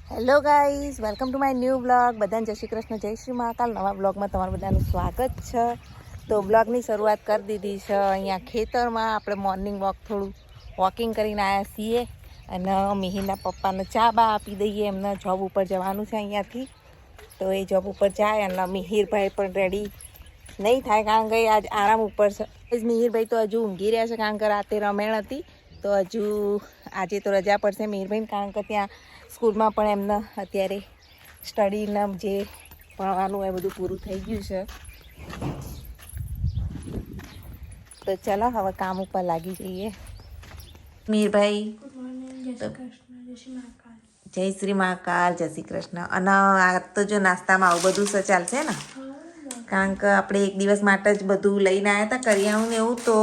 Hello guys, welcome to my new blog. બધાને જય શ્રી કૃષ્ણ, જય શ્રી મહાકાલ. નવા બ્લોગમાં તમારું બધાનું સ્વાગત છે. તો બ્લોગની શરૂઆત કરી દીધી છે. અહીંયા ખેતરમાં આપણે મોર્નિંગ વોક થોડું વોકિંગ કરીને આવ્યા છીએ અને મિહિરના પપ્પાને ચા બા આપી દઈએ. એમને જોબ ઉપર જવાનું છે અહીંયાથી, તો એ જોબ ઉપર જાય અને મિહિરભાઈ પણ રેડી નહીં થાય કારણ કે આજ આરામ ઉપર છે. મિહિરભાઈ તો હજુ ઊંઘી રહ્યા છે કારણ કે રાતે રમેણ હતી, તો હજુ આજે તો રજા પડશે મિહિરભાઈને કારણ કે ત્યાં સ્કૂલમાં પણ એમને અત્યારે સ્ટડીના જે ભણવાનું એ બધું પૂરું થઈ ગયું છે. તો ચાલો હવે કામ ઉપર લાગી જઈએ. મિહિરભાઈ જય શ્રી મહાકાલ, જય શ્રી કૃષ્ણ. અને આ તો જો નાસ્તામાં આવું બધું ચાલશે ને, કારણ કે આપણે એક દિવસ માટે જ બધું લઈને આવ્યા હતા કરિયાણું ને એવું, તો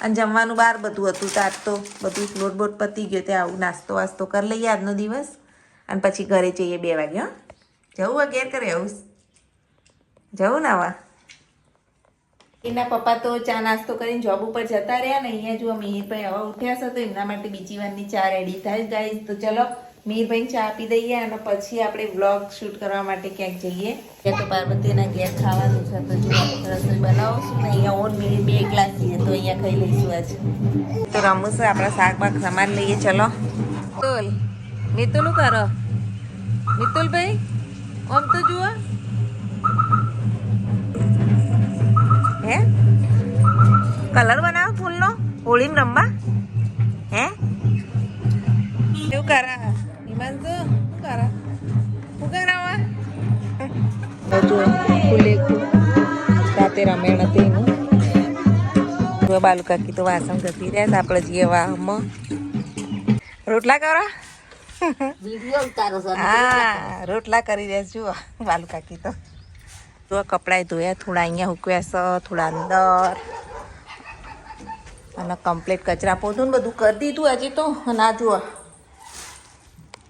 અને જમવાનું બહાર બધું હતું. તો આજ તો બધું લોટ બોટ પતી ગયો, તે આવું નાસ્તો વાસ્તો કરી લઈએ આજનો દિવસ અને પછી ઘરે જઈએ 2 વાગે. હા, જવું ઘેર કરે આવું જવું ને. આવા એના પપ્પા તો ચા નાસ્તો કરીને જોબ ઉપર જતા રહ્યા ને અહીંયા જો મિહિરભાઈ હવે ઉઠ્યા છે, તો એમના માટે બીજી વારની ચા રેડી થાય ગાઈઝ. તો ચલો મિહિરભાઈને ચા આપી દઈએ અને પછી આપણે વ્લોગ શૂટ કરવા માટે ક્યાંક જઈએ. તો પાર્વતીના ઘેર ખાવાનું છે, તો જો રસોઈ બનાવશું ને અહીંયા ઓન મિનિટ 2 ગ્લાસ લઈએ તો અહીંયા ખાઈ લઈશું આજે. તો રમું છે આપણા શાક બાક સામાન લઈએ. ચલો મિતુલ, મિતુલ કરો મિતુલભાઈ આમ તો જુઓ. હે કલર બનાવો ફૂલનો હોળીમાં રમવા? હે એવું કરા હિમાંશુ? શું કરા શું કરાવા? ફૂલે રાતે રમેણ હતી એનું. બાલુ કાકી તો વાસણ ઘસી રહ્યા છે. આપણે જઈએ વાહમાં રોટલા કરો. હા, રોટલા કરી રહ્યા જુઓ બાલુ કાકી તો. જો કપડાં ધોયા, થોડા અહીંયા મૂક્યા છે, થોડા અંદર, અને કમ્પ્લીટ કચરા પોતું ને બધું કરી દીધું આજે તો. અને આ જુઓ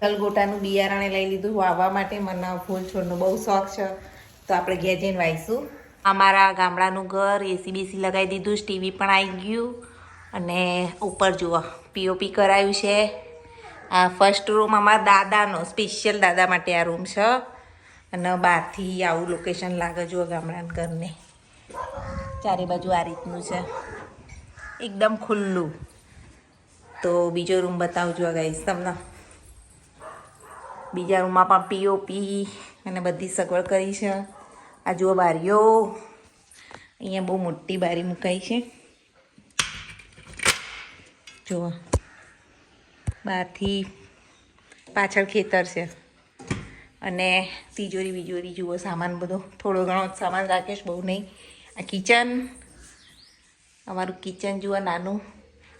ગલગોટાનું બિયારણે લઈ લીધું વાવવા માટે. મને ફૂલ છોડનો બહુ શોખ છે, તો આપણે ઘેર જઈને વાવીશું. અમારા ગામડાનું ઘર એસી બેસી લગાવી દીધું, ટીવી પણ આવી ગયું, અને ઉપર જુઓ પીઓપી કરાયું છે. આ ફર્સ્ટ રૂમ અમારા દાદાનો, સ્પેશિયલ દાદા માટે આ રૂમ છે. અને બહારથી આવું લોકેશન લાગે જુઓ ગામડાના ઘરને. ચારે બાજુ આ રીતનું છે, એકદમ ખુલ્લું. તો બીજો રૂમ બતાવજો ગાઈસ તમને. બીજા રૂમમાં પણ પીઓપી અને બધી સગવડ કરી છે. આ જુઓ બારીઓ, અહીંયા બહુ મોટી બારી મુકાઈ છે. જુઓ બહારથી પાછળ ખેતર છે, અને તિજોરી બીજોરી જુઓ, સામાન બધો થોડો ઘણો સામાન રાખીશ, બહુ નહીં. આ કિચન, અમારું કિચન જુઓ નાનું.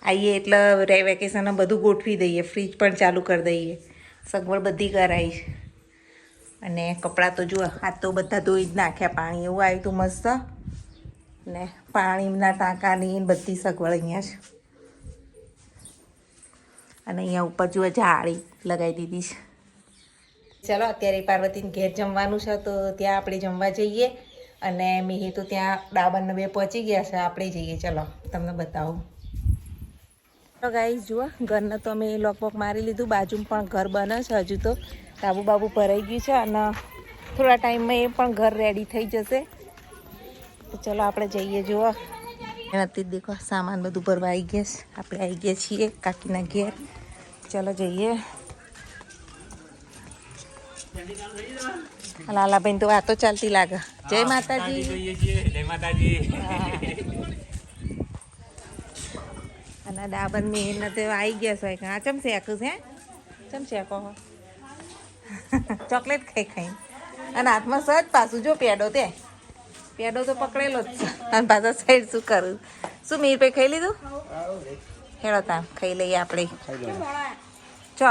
આવીએ એટલે વેકેશનમાં બધું ગોઠવી દઈએ, ફ્રીજ પણ ચાલુ કરી દઈએ, સગવડ બધી કરાવી. અને કપડાં તો જુઓ આ તો બધા ધોઈ જ નાખ્યા, પાણી એવું આવ્યું હતું મસ્ત. ને પાણીના ટાંકાની બધી સગવડ અહીંયા છે. અને અહીંયા ઉપર જુઓ જાળી લગાવી દીધી છે. ચાલો અત્યારે પાર્વતીને ઘેર જમવાનું છે, તો ત્યાં આપણે જમવા જઈએ. અને મિહિર તો ત્યાં ડાબરને 2 પહોંચી ગયા છે, આપણે જઈએ. ચલો તમને બતાવું. તો ગાઈસ જુઓ ઘરને તો અમે લોકબોક મારી લીધું, બાજુમાં પણ ઘર બને છે હજુ. તો ડાબુ બાબુ ભરાઈ ગયું છે, અને થોડા ટાઈમમાં એ પણ ઘર રેડી થઈ જશે. તો ચલો આપણે જઈએ. જુઓ એનાથી દેખો સામાન બધું ભરવા આવી ગયા છે. આપણે આવી ગયા છીએ કાકીના ઘેર. ચલો જઈએ. લાલાભાઈ તો વાતો ચાલતી લાગે. જય માતાજી. જય માતાજી. અને ડાબર મેં તો આવી ગયા છે. હા ચમ શેકું છે, ચમ શેકો ચોકલેટ ખાઈ ખાઈ. અને હાથમાં સજ પાછું જો પેડો, તે પેડો તો પકડેલો જ છે. અને પાછા સાઈડ શું કરું? શું મીરભાઈ ખાઈ લીધું? હેડો તા ખાઈ લઈએ આપણે. ચો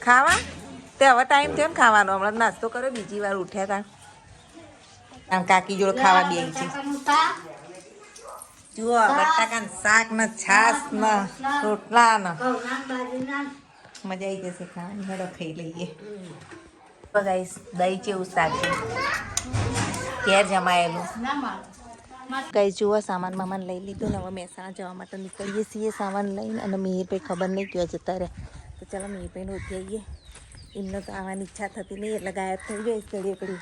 ખાવા તે હવે ટાઈમ થયો ને ખાવાનો. હમણાં નાસ્તો કર્યો, બીજી વાર ઉઠ્યા તા. આમ કાકી જોડે ખાવા બેસી છે. જુઓ બટાકાનું શાક ને છાશ ને રોટલા ને મજા આવી જશે ખાવાની. હેડો ખાઈ લઈએ. ગાઈસ દહીં જેવું શાક છે, ઘેર જમાયેલું. ગાઈસ જુઓ સામાન મામાન લઈ લીધું ને હવે મહેસાણા જવા માટે નીકળીએ છીએ સામાન લઈને. અને મિહિરભાઈ ખબર નહીં ક્યાં જતા રહ્યા, તો ચાલો મિહિરભાઈને ઉઠી આવીએ. એમને તો આવવાની ઈચ્છા થતી નહીં એટલે ગાયબ થઈ ગઈ ઘડીએ ઘડી.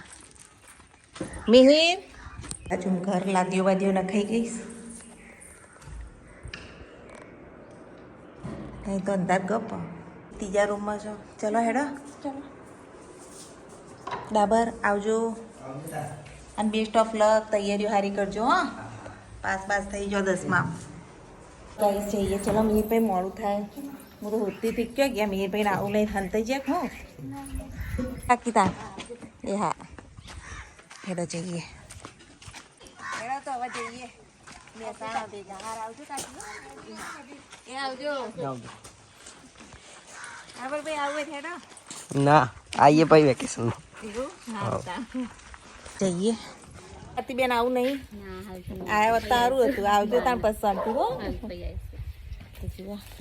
મિહિર હજુ હું ઘર લાદીઓ વાદીઓ નખાઈ ગઈશ. અહીં તો અંદાજ ગપ ત્રીજા રૂમમાં છો. ચલો હેડો ડાબર આવજો અને બેસ્ટ ઓફ લક. તૈયારીઓ સારી કરજો. હા પાસ થઈ જાઓ 10માં. કઈ જઈએ ચલો. મિહિરભાઈ મોડું થાય. હું તો હોતી થી ક્યાં ગયા. મિહિરભાઈને આવું લઈને હંતાઈ જાય હું બાકી તા એ હા હેડો જઈએ. હેડો તો હવે જઈએ. મહેસાણા ભેગા હાર આવજો કાકી. એ આવજો. આગળ ભાઈ આવું હેડો. ના આવીએ ભાઈ વેકેશન જઈએ. બેન આવું નહીં આવ્યા સારું હતું. આવજો તાર પસંદ તું હો.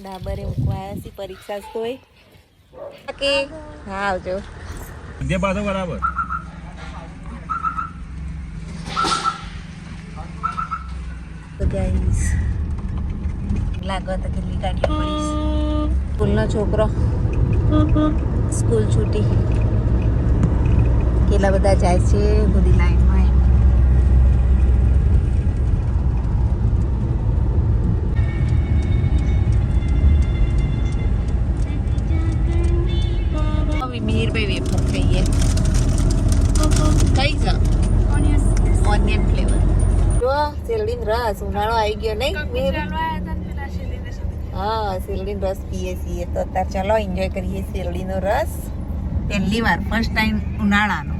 ડાબરે મૂકવા આવ્યા છીએ પરીક્ષા જ તોય. હા આવજો. બરાબર. તો ગાઈસ લાગો તો કેટલી ગાડીઓ પડીશ. સ્કૂલનો છોકરો સ્કૂલ છૂટી કેટલા બધા જાય છે બધી લાઈનમાં. મિહિરભાઈ વેફર ખાઈએ. કઈ છે ઓનિયન ફ્લેવર. જો શેરડીનો રસ ઉનાળો આવી ગયો નહીં મિહિર? હા શેરડીનો રસ પીએ છીએ તો અત્યારે ચાલો એન્જોય કરીએ શેરડીનો રસ. પહેલી વાર ફર્સ્ટ ટાઈમ ઉનાળાનો.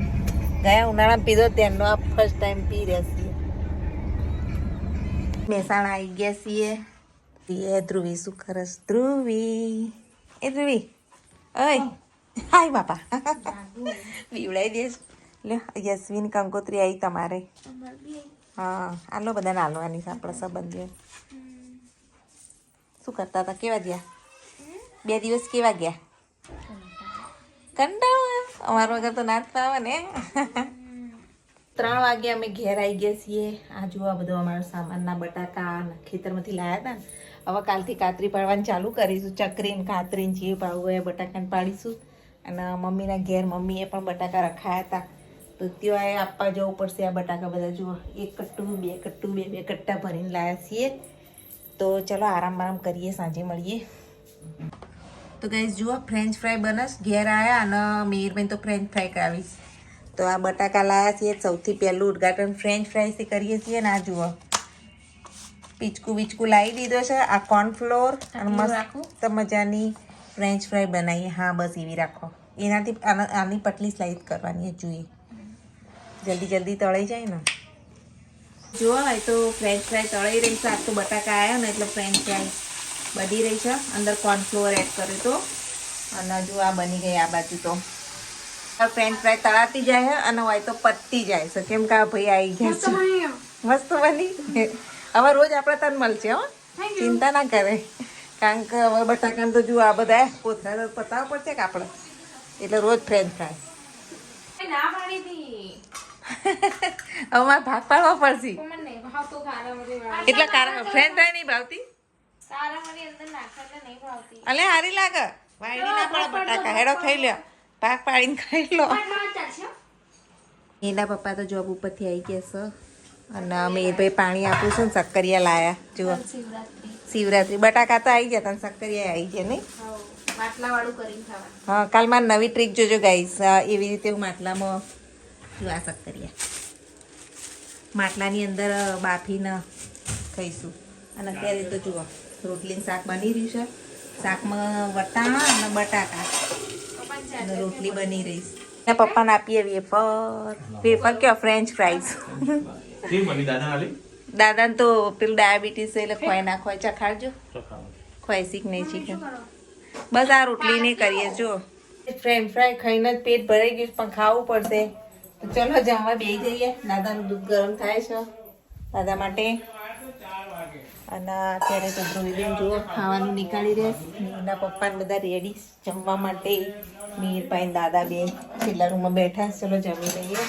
ગયા ઉનાળામાં પીધો ત્યારનો આ ફર્સ્ટ ટાઈમ પી રહ્યા છીએ. મહેસાણા આવી ગયા છીએ. ધ્રુવી શું કરસ? ધ્રુવી એ ધ્રુવી ઓય હાય બાપા બીવડાઈ દેશ. લે યસ્વીન કંકોત્રી આવી તમારે. હા આલો બધાને હાલવાની છે આપણા સંબંધીઓ. શું કરતા હતા? કેવા ગયા 2 દિવસ? કેવા ગયા? કંટાળો અમારા વગર તો ના જ પાવે ને. 3 વાગે અમે ઘેર આવી ગયા છીએ. આ જોવા બધો અમારો સામાનના બટાકા ખેતરમાંથી લાવ્યા હતા. હવે કાલથી કાતરી પાડવાનું ચાલુ કરીશું. ચકરીને કાતરીને જે પાડવું હોય બટાકાને પાડીશું. અને મમ્મીના ઘેર મમ્મીએ પણ બટાકા રખાયા હતા તો ત્યાં આપવા જવું પડશે. આ બટાકા બધા જુઓ 1 કટ્ટું 2 કટ્ટું 2 કટ્ટા ભરીને લાવ્યા છીએ. તો ચલો આરામ કરીએ, સાંજે મળીએ. તો ગાઈસ જુઓ ફ્રેન્ચ ફ્રાય બનસ. ઘેર આવ્યા અને મિહિરભાઈ તો ફ્રેન્ચ ફ્રાય કરાવીશ. તો આ બટાકા લાવ્યા છીએ. સૌથી પહેલું ઉદ્ઘાટન ફ્રેન્ચ ફ્રાયથી કરીએ છીએ. ને આ જુઓ પીચકું લાવી દીધો છે. આ કોર્નફ્લોર અને મસ્ત મજાની ફ્રેન્ચ ફ્રાય બનાવીએ. હા બસ એવી રાખો. એનાથી આની પટલી સ્લાઈસ કરવાની જોઈએ. જલ્દી તળાઈ જાય ને. જુઓ એ તો ફ્રેન્ચ ફ્રાય તળાઈ રહી છે. આ તો બટાકા આવ્યા ને એટલે ફ્રેન્ચ ફ્રાય બની રહી છે. અંદર કોર્નફ્લોર એડ કર્યો તો અને જો આ બની ગઈ. આ બાજુ તો ફ્રેન્ચ ફ્રાય તળાતી જાય અને હોય તો પતતી જાય છે. કેમ કે આ ભાઈ આવી ગયા છે. મસ્ત બની. હવે રોજ આપણે તને મળશે. હો ચિંતા ના કરે. કારણ કે હવે બટાકાને તો જુઓ આ બધા કોથળા તો પતાવવા પડશે કે આપણે. એટલે રોજ ફ્રેન્ચ ફ્રાય. હવે મારે ભાગ પાડવા પડશે. એટલે ફ્રેન્ચ ફ્રાય નહીં ભાવતી? અલે હારી લાગે. વાયડી ના પડે બટાકા. હેડો ખાઈ લ્યો. ભાગ પાડીને ખાઈ લો. એના પપ્પા તો જોબ ઉપરથી આવી ગયા છે અને મિહિરભાઈ પાણી આપું છું ને શક્કરિયા લાયા. જુઓ શિવરાત્રી બટાકા તો આવી ગયા તને શક્કરિયા આવી ગયા નહીં? હા કાલ મારે નવી ટ્રીક જોજો ગાઈસ. એવી રીતે હું માટલામાં જો આ શક્કરિયા માટલાની અંદર બાફીને ખાઈશું. અને અત્યારે તો જુઓ રોટલીનું શાક બની રહ્યું છે. શાકમાં વટાણા અને બટાકા અને રોટલી બની રહી છે. એના પપ્પાને આપીએ વેફર કયો ફ્રેન્ચ ફ્રાઈઝ. દાદાને તો પેલું ડાયાબિટીસ એટલે ખોઈ ના ખોય ચખાડજો. ખોઈ શીખ નહીં શીખે. બસ આ રોટલી નહીં કરીએ. જો ફ્રેન્ચ ફ્રાય ખાઈને જ પેટ ભરાઈ ગયું પણ ખાવું પડશે. તો ચલો જમવા બેસી જઈએ. દાદાનું દૂધ ગરમ થાય છે દાદા માટે. અને અત્યારે તો ધ્રુવીબેન જુઓ ખાવાનું નીકાળી રહે. એના પપ્પાને બધા રેડી જમવા માટે. મિહિરભાઈ દાદા બેન છેલ્લા રૂમમાં બેઠા. ચલો જમી લઈએ.